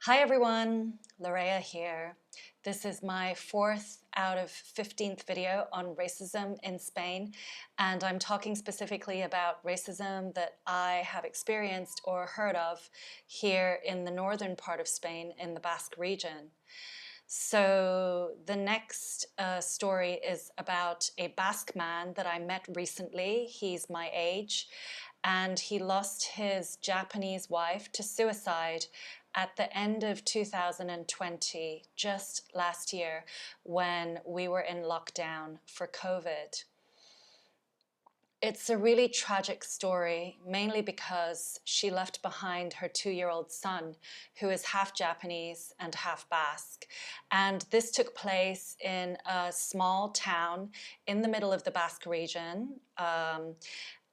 Hi everyone, Lorea here. This is my 4th out of 15th video on racism in Spain, and I'm talking specifically about racism that I have experienced or heard of here in the northern part of Spain in the Basque region. So the next story is about a Basque man that I met recently. He's my age, and he lost his Japanese wife to suicide at the end of 2020, just last year, when we were in lockdown for COVID. It's a really tragic story, mainly because she left behind her 2-year-old son, who is half Japanese and half Basque. And this took place in a small town in the middle of the Basque region.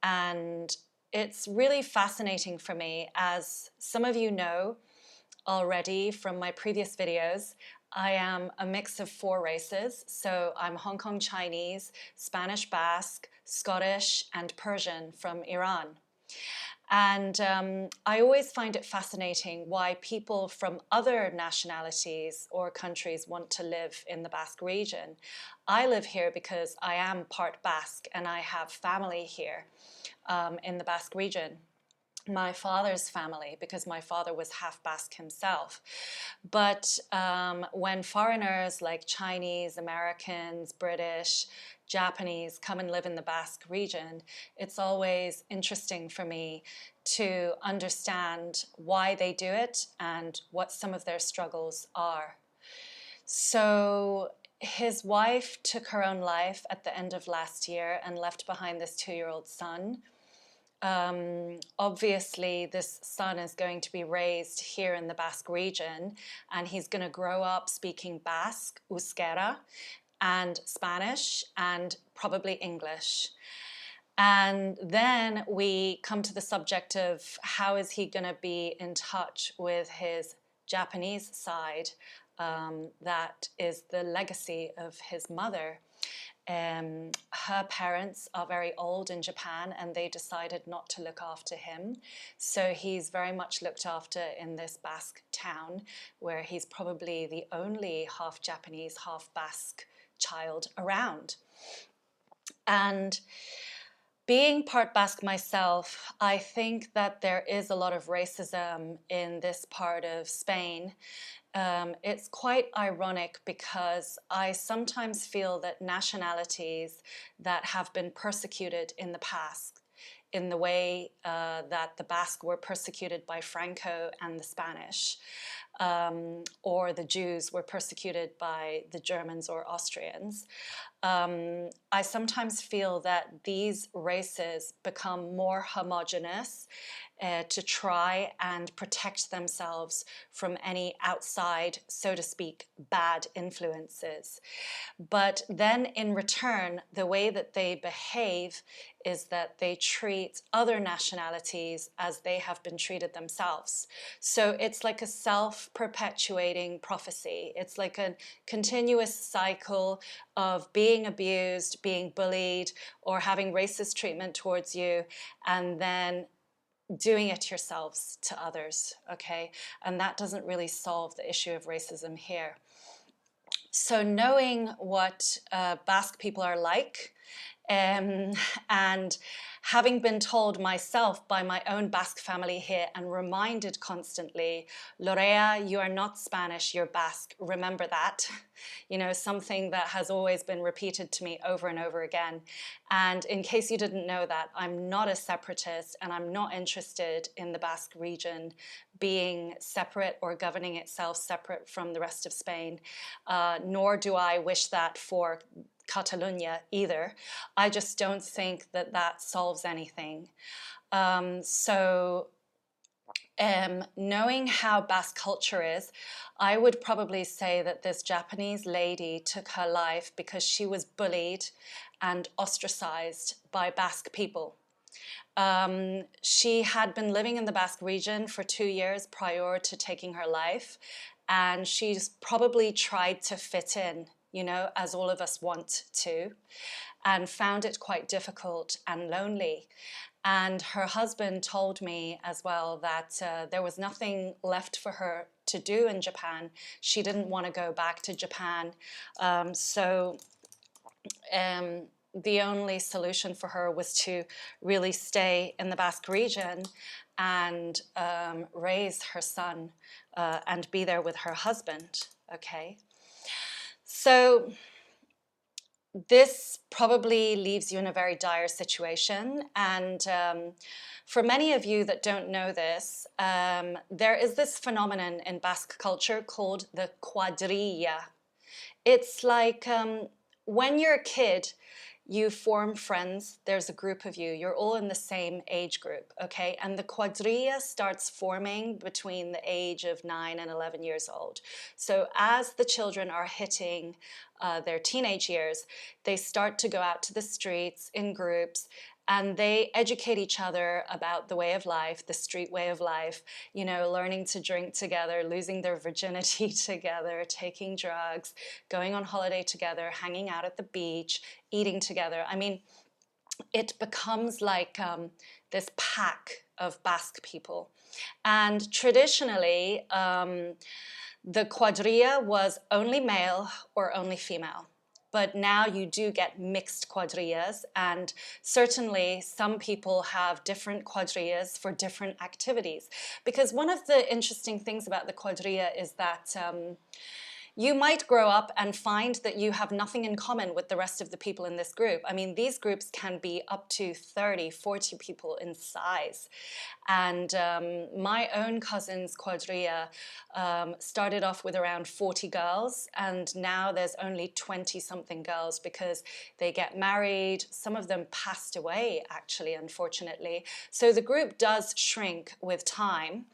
And it's really fascinating for me, as some of you know already from my previous videos. I am a mix of 4 races, so I'm Hong Kong Chinese, Spanish Basque, Scottish, and Persian from Iran. And I always find it fascinating why people from other nationalities or countries want to live in the Basque region. I live here because I am part Basque and I have family here in the Basque region. My father's family, because my father was half Basque himself. But when foreigners like Chinese, Americans, British, Japanese come and live in the Basque region, it's always interesting for me to understand why they do it and what some of their struggles are. So his wife took her own life at the end of last year and left behind this 2-year-old son. Obviously this son is going to be raised here in the Basque region, and he's going to grow up speaking Basque, Euskera, and Spanish, and probably English. And then we come to the subject of how is he going to be in touch with his Japanese side, that is the legacy of his mother. Her parents are very old in Japan and they decided not to look after him. So he's very much looked after in this Basque town, where he's probably the only half Japanese, half Basque child around. And being part Basque myself, I think that there is a lot of racism in this part of Spain. It's quite ironic because I sometimes feel that nationalities that have been persecuted in the past, in the way that the Basque were persecuted by Franco and the Spanish, or the Jews were persecuted by the Germans or Austrians. I sometimes feel that these races become more homogenous to try and protect themselves from any outside, so to speak, bad influences. But then in return, the way that they behave is that they treat other nationalities as they have been treated themselves. So it's like a self-perpetuating prophecy. It's like a continuous cycle of being abused, being bullied, or having racist treatment towards you, and then doing it yourselves to others, okay? And that doesn't really solve the issue of racism here. So knowing what Basque people are like, and having been told myself by my own Basque family here and reminded constantly, Lorea, you are not Spanish, you're Basque, remember that. You know, something that has always been repeated to me over and over again. And in case you didn't know that, I'm not a separatist and I'm not interested in the Basque region being separate or governing itself separate from the rest of Spain, nor do I wish that for Catalonia either. I just don't think that that solves anything. Knowing how Basque culture is, I would probably say that this Japanese lady took her life because she was bullied and ostracized by Basque people. She had been living in the Basque region for 2 years prior to taking her life, and she's probably tried to fit in, you know, as all of us want to, and found it quite difficult and lonely. And her husband told me as well that there was nothing left for her to do in Japan. She didn't want to go back to Japan. So the only solution for her was to really stay in the Basque region and raise her son and be there with her husband, okay? So this probably leaves you in a very dire situation. And for many of you that don't know this, there is this phenomenon in Basque culture called the Cuadrilla. It's like when you're a kid, you form friends, there's a group of you, you're all in the same age group, okay? And the quadrilla starts forming between the age of 9 and 11 years old. So as the children are hitting their teenage years, they start to go out to the streets in groups, and they educate each other about the way of life, the street way of life, you know, learning to drink together, losing their virginity together, taking drugs, going on holiday together, hanging out at the beach, eating together. I mean, it becomes like this pack of Basque people. And traditionally, the quadrilla was only male or only female. But now you do get mixed quadrillas, and certainly some people have different quadrillas for different activities. Because one of the interesting things about the quadrilla is that you might grow up and find that you have nothing in common with the rest of the people in this group. I mean, these groups can be up to 30, 40 people in size. And my own cousin's quadrilla started off with around 40 girls, and now there's only 20-something girls because they get married. Some of them passed away, actually, unfortunately. So the group does shrink with time,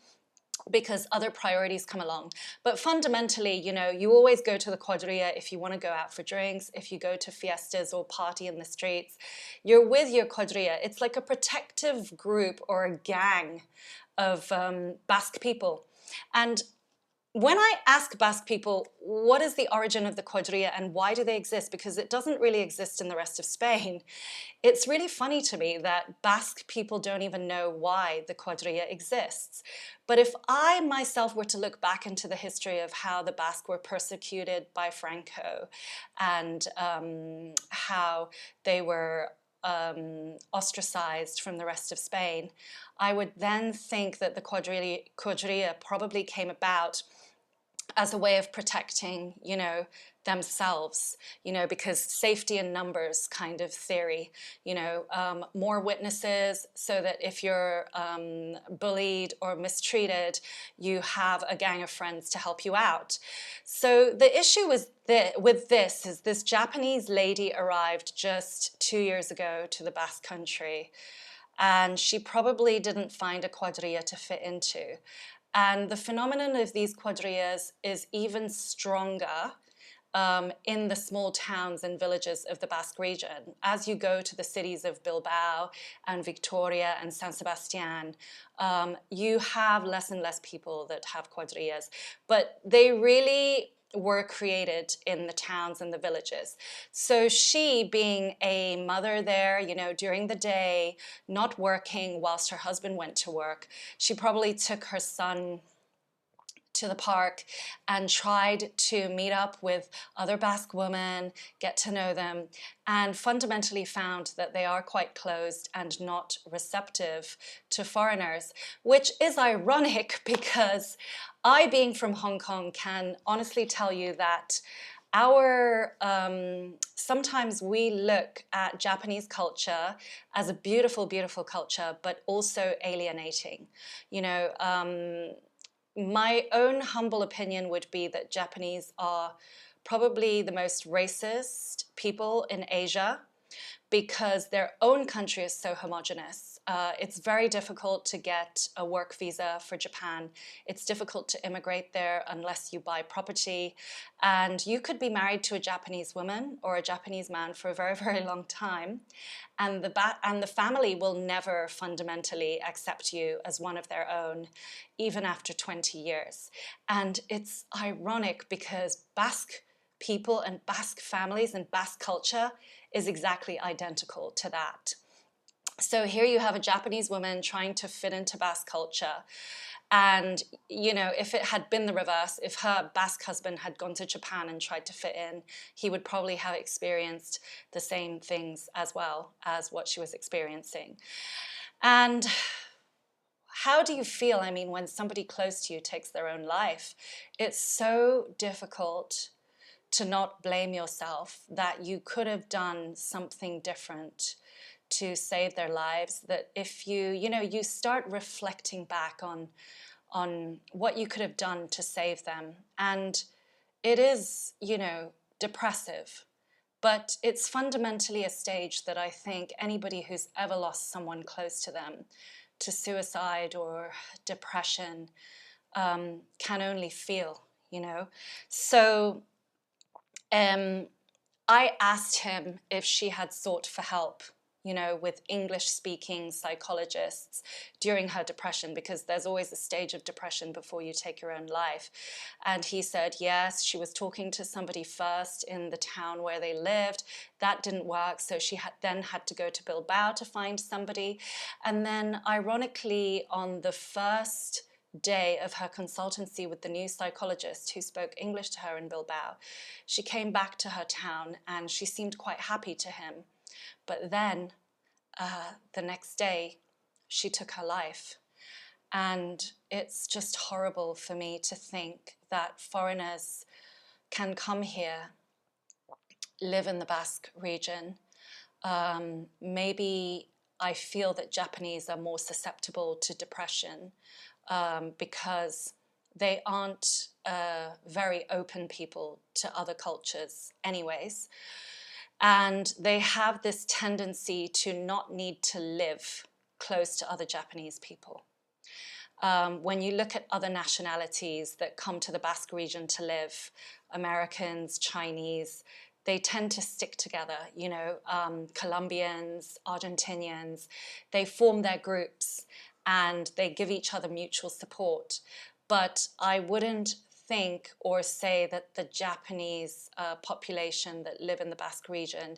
because other priorities come along. But fundamentally, you know, you always go to the quadrilla if you want to go out for drinks, if you go to fiestas or party in the streets, you're with your quadrilla. It's like a protective group or a gang of Basque people. And when I ask Basque people, what is the origin of the quadrilla and why do they exist? Because it doesn't really exist in the rest of Spain. It's really funny to me that Basque people don't even know why the quadrilla exists. But if I myself were to look back into the history of how the Basque were persecuted by Franco and how they were ostracized from the rest of Spain, I would then think that the quadrilla probably came about as a way of protecting, you know, themselves, you know, because safety in numbers kind of theory, you know, more witnesses so that if you're bullied or mistreated, you have a gang of friends to help you out. So the issue is with this is this Japanese lady arrived just 2 years ago to the Basque country, and she probably didn't find a quadrilla to fit into. And the phenomenon of these quadrillas is even stronger in the small towns and villages of the Basque region. As you go to the cities of Bilbao and Victoria and San Sebastian, you have less and less people that have quadrillas. But they really were created in the towns and the villages. So she, being a mother there, you know, during the day, not working whilst her husband went to work, she probably took her son to the park and tried to meet up with other Basque women, get to know them, and fundamentally found that they are quite closed and not receptive to foreigners, which is ironic because I, being from Hong Kong, can honestly tell you that sometimes we look at Japanese culture as a beautiful, beautiful culture, but also alienating. You know, my own humble opinion would be that Japanese are probably the most racist people in Asia because their own country is so homogenous. It's very difficult to get a work visa for Japan. It's difficult to immigrate there unless you buy property. And you could be married to a Japanese woman or a Japanese man for a very, very long time. And the family will never fundamentally accept you as one of their own, even after 20 years. And it's ironic because Basque people and Basque families and Basque culture is exactly identical to that. So here you have a Japanese woman trying to fit into Basque culture. And, you know, if it had been the reverse, if her Basque husband had gone to Japan and tried to fit in, he would probably have experienced the same things as well as what she was experiencing. And how do you feel, I mean, when somebody close to you takes their own life? It's so difficult to not blame yourself that you could have done something different to save their lives, that if you know, you start reflecting back on what you could have done to save them. And it is, you know, depressive, but it's fundamentally a stage that I think anybody who's ever lost someone close to them to suicide or depression can only feel, you know. So I asked him if she had sought for help, you know, with English-speaking psychologists during her depression, because there's always a stage of depression before you take your own life. And he said, yes, she was talking to somebody first in the town where they lived. That didn't work, so she then had to go to Bilbao to find somebody. And then, ironically, on the first day of her consultancy with the new psychologist who spoke English to her in Bilbao, she came back to her town and she seemed quite happy to him. But then the next day, she took her life. And it's just horrible for me to think that foreigners can come here, live in the Basque region. Maybe I feel that Japanese are more susceptible to depression because they aren't very open people to other cultures anyways. And they have this tendency to not need to live close to other Japanese people. When you look at other nationalities that come to the Basque region to live, Americans, Chinese, they tend to stick together, you know, Colombians, Argentinians, they form their groups and they give each other mutual support. But I wouldn't think or say that the Japanese population that live in the Basque region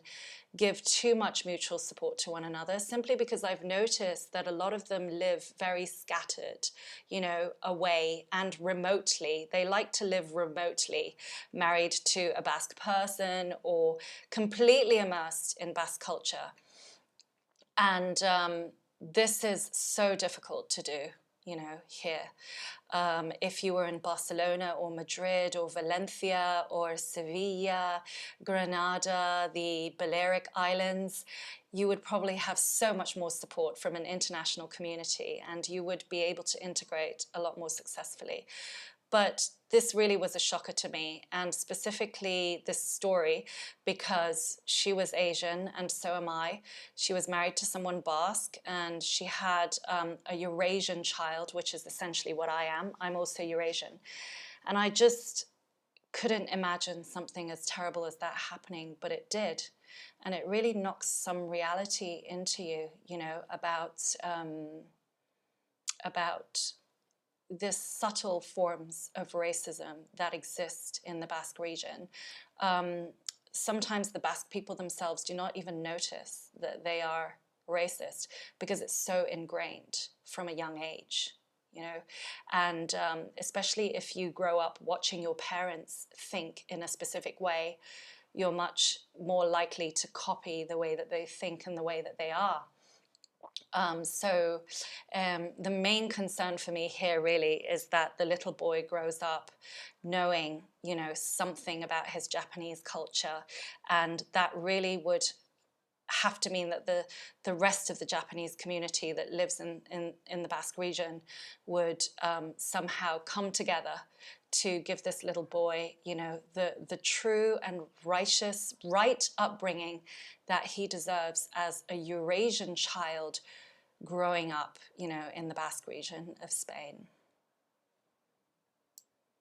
give too much mutual support to one another, simply because I've noticed that a lot of them live very scattered, you know, away and remotely. They like to live remotely, married to a Basque person or completely immersed in Basque culture. And this is so difficult to do, you know, here. If you were in Barcelona or Madrid or Valencia or Sevilla, Granada, the Balearic Islands, you would probably have so much more support from an international community and you would be able to integrate a lot more successfully. But this really was a shocker to me, and specifically this story because she was Asian and so am I. She was married to someone Basque and she had a Eurasian child, which is essentially what I am. I'm also Eurasian. And I just couldn't imagine something as terrible as that happening, but it did. And it really knocks some reality into you, you know, about this subtle forms of racism that exist in the Basque region. Sometimes the Basque people themselves do not even notice that they are racist because it's so ingrained from a young age, you know. And especially if you grow up watching your parents think in a specific way, you're much more likely to copy the way that they think and the way that they are. The main concern for me here really is that the little boy grows up knowing, you know, something about his Japanese culture, and that really would have to mean that the rest of the Japanese community that lives in the Basque region would somehow come together to give this little boy, you know, the true and right upbringing that he deserves as a Eurasian child growing up, you know, in the Basque region of Spain.